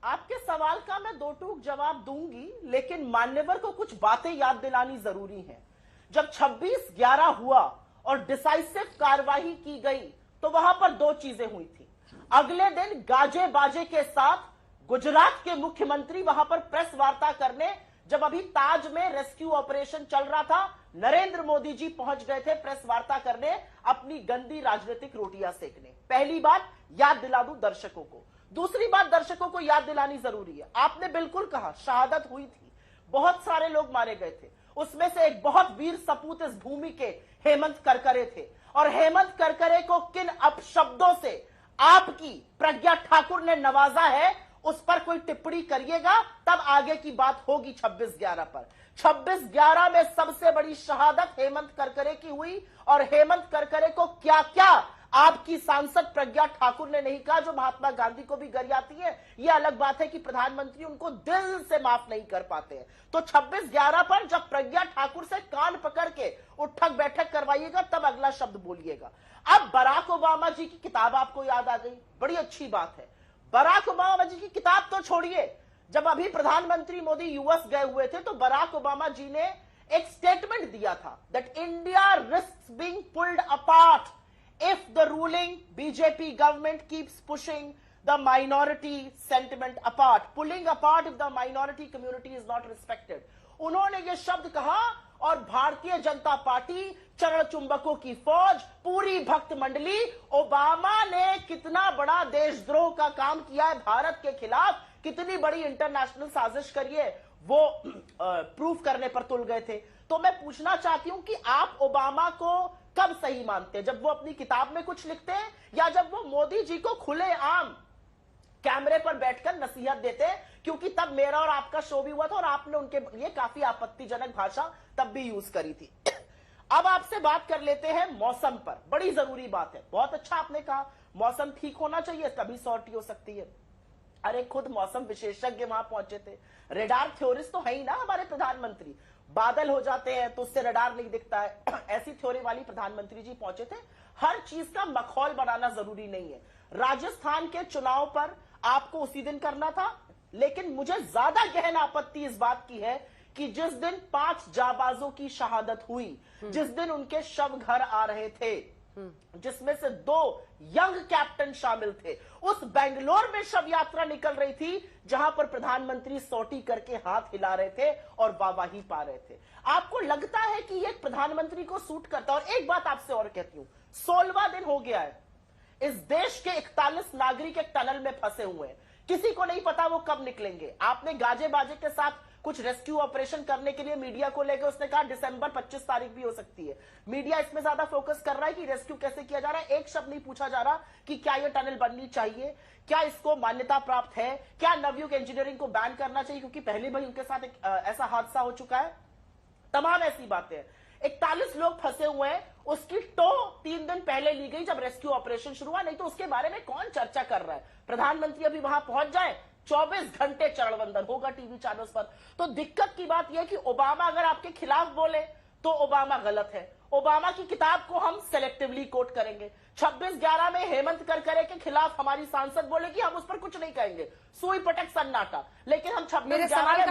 आपके सवाल का मैं दो टूक जवाब दूंगी, लेकिन मान्यवर को कुछ बातें याद दिलानी जरूरी है। जब 26/11 हुआ और डिसाइसिव कार्रवाई की गई तो वहां पर दो चीजें हुई थी। अगले दिन गाजे बाजे के साथ गुजरात के मुख्यमंत्री वहां पर प्रेस वार्ता करने, जब अभी ताज में रेस्क्यू ऑपरेशन चल रहा था, नरेंद्र मोदी जी पहुंच गए थे प्रेस वार्ता करने, अपनी गंदी राजनीतिक रोटियां सेकने। पहली बात याद दिला दूं दर्शकों को। दूसरी बात दर्शकों को याद दिलानी जरूरी है। आपने बिल्कुल कहा शहादत हुई थी, बहुत सारे लोग मारे गए थे, उसमें से एक बहुत वीर सपूत इस भूमि के हेमंत करकरे थे। और हेमंत करकरे को किन अपशब्दों से आपकी प्रज्ञा ठाकुर ने नवाजा है, उस पर कोई टिप्पणी करिएगा, तब आगे की बात होगी 26/11 पर। 26/11 में सबसे बड़ी शहादत हेमंत करकरे की हुई, और हेमंत करकरे को क्या क्या आपकी सांसद प्रज्ञा ठाकुर ने नहीं कहा, जो महात्मा गांधी को भी गरियाती है। यह अलग बात है कि प्रधानमंत्री उनको दिल से माफ नहीं कर पाते हैं। तो 26/11 पर जब प्रज्ञा ठाकुर से कान पकड़ के उठक बैठक करवाइएगा, तब अगला शब्द बोलिएगा। अब बराक ओबामा जी की किताब आपको याद आ गई, बड़ी अच्छी बात है। बराक ओबामा जी की किताब तो छोड़िए, जब अभी प्रधानमंत्री मोदी यूएस गए हुए थे तो बराक ओबामा जी ने एक स्टेटमेंट दिया था that India risks being pulled apart if the ruling BJP government keeps pushing the minority sentiment apart, pulling apart if the minority community is not respected। उन्होंने ये शब्द कहा, और भारतीय जनता पार्टी, चरण चुंबकों की फौज, पूरी भक्त मंडली, ओबामा ने कितना बड़ा देशद्रोह का काम किया है भारत के खिलाफ, कितनी बड़ी इंटरनेशनल साजिश करिए, वो प्रूफ करने पर तुल गए थे। तो मैं पूछना चाहती हूं कि आप ओबामा को कब सही मानते हैं, जब वो अपनी किताब में कुछ लिखते हैं, या जब वो मोदी जी को खुलेआम कैमरे पर बैठकर नसीहत देते हैं? क्योंकि तब मेरा और आपका शो भी हुआ था और आपने उनके लिए काफी आपत्तिजनक भाषा तब भी यूज करी थी। अब आपसे बात कर लेते हैं मौसम पर, बड़ी जरूरी बात है। बहुत अच्छा आपने कहा मौसम ठीक होना चाहिए तभी सॉर्टी हो सकती है। अरे खुद मौसम विशेषज्ञ वहां पहुंचे थे, रेडार थ्योरिस्ट तो है ही ना हमारे प्रधानमंत्री। बादल हो जाते हैं तो उससे रडार नहीं दिखता है, ऐसी थ्योरी वाली प्रधानमंत्री जी पहुंचे थे। हर चीज का मखौल बनाना जरूरी नहीं है। राजस्थान के चुनाव पर आपको उसी दिन करना था, लेकिन मुझे ज्यादा गहन आपत्ति इस बात की है कि जिस दिन 5 जाबाजों की शहादत हुई, जिस दिन उनके शव घर आ रहे थे, जिसमें से 2 यंग कैप्टन शामिल थे, उस बेंगलोर में शव यात्रा निकल रही थी जहां पर प्रधानमंत्री सौटी करके हाथ हिला रहे थे और वाहवाही पा रहे थे। आपको लगता है कि ये प्रधानमंत्री को सूट करता? और एक बात आपसे और कहती हूं, 16वां दिन हो गया है, इस देश के 41 नागरिक एक टनल में फंसे हुए हैं, किसी को नहीं पता वो कब निकलेंगे। आपने गाजे बाजे के साथ कुछ रेस्क्यू ऑपरेशन करने के लिए मीडिया को लेकर उसने कहा दिसंबर 25 तारीख भी हो सकती है। मीडिया इसमें ज्यादा फोकस कर रहा है कि रेस्क्यू कैसे किया जा रहा है। एक शब्द नहीं पूछा जा रहा कि क्या यह टनल बननी चाहिए, क्या इसको मान्यता प्राप्त है, क्या नवयुग इंजीनियरिंग को बैन करना चाहिए क्योंकि पहले भी उनके साथ एक ऐसा हादसा हो चुका है। तमाम ऐसी बातें। 41 लोग फंसे हुए हैं, उसकी टो 3 दिन पहले ली गई जब रेस्क्यू ऑपरेशन शुरू हुआ, नहीं तो उसके बारे में कौन चर्चा कर रहा है। प्रधानमंत्री अभी वहां पहुंच जाए, 24 घंटे चरणवंदन होगा टीवी चैनल्स पर। तो दिक्कत की बात यह है कि ओबामा अगर आपके खिलाफ बोले तो ओबामा गलत है। ओबामा की किताब को हम सेलेक्टिवली कोट करेंगे। 26/11 में हेमंत करकरे के खिलाफ हमारी सांसद बोले कि हम उस पर कुछ नहीं कहेंगे, सुई पटक सन्नाटा। लेकिन हम 26/11